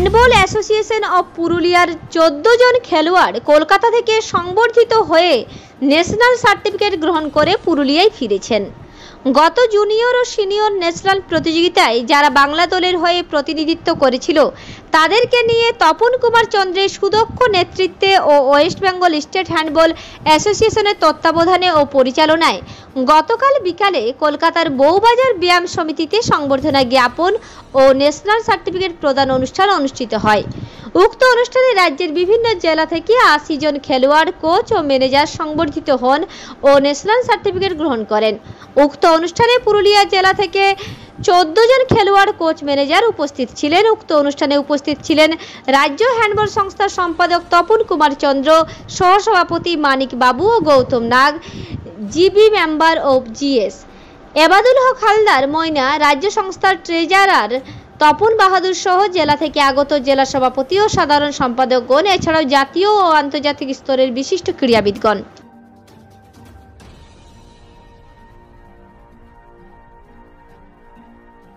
Handball association of পুরুলিয়ার 14 জন খেলোয়াড় কলকাতা থেকে সংবর্ধিত হয়ে ন্যাশনাল সার্টিফিকেট গ্রহণ করে পুরুলিয়ায় ফিরেছেন। গত জুনিয়র ও সিনিয়র ন্যাশনাল প্রতিযোগিতায় যারা বাংলা দলের হয়ে প্রতিনিধিত্ব করেছিল তাদেরকে নিয়ে তপন কুমার চন্দ্রের সুদক্ষ নেতৃত্বে ও ওয়েস্ট বেঙ্গল স্টেট হ্যান্ডবল অ্যাসোসিয়েশনের তত্ত্বাবধানে ও পরিচালনায় গতকাল বিকালে কলকাতার বউবাজার ব্যায়াম সমিতিতে সংবর্ধনা জ্ঞাপন ও ন্যাশনাল সার্টিফিকেট প্রদান অনুষ্ঠান অনুষ্ঠিত হয়। উক্ত অনুষ্ঠানে রাজ্যের বিভিন্ন জেলা থেকে 80 জন খেলোয়াড়, কোচ ও ম্যানেজার সংবর্ধিত হন ও ন্যাশনাল সার্টিফিকেট গ্রহণ করেন। উক্ত অনুষ্ঠানে পুরুলিয়া জেলা থেকে 14 জন খেলোয়াড়, কোচ, ম্যানেজার উপস্থিত ছিলেন। উক্ত অনুষ্ঠানে উপস্থিত ছিলেন রাজ্য হ্যান্ডবল সংস্থার সম্পাদক তপন কুমার চন্দ্র, সহসভাপতি মানিক বাবু ও Gautam Nag, GB member of GS Ebadul Haque Haldar Moyna, রাজ্য সংস্থার ট্রেজারার তপন বাহাদুর সহ জেলা থেকে আগত জেলা সভাপতি ও সাধারণ সম্পাদকগণ, এছাড়াও জাতীয় ও আন্তর্জাতিক স্তরের বিশিষ্ট ক্রীড়াবিদগণ।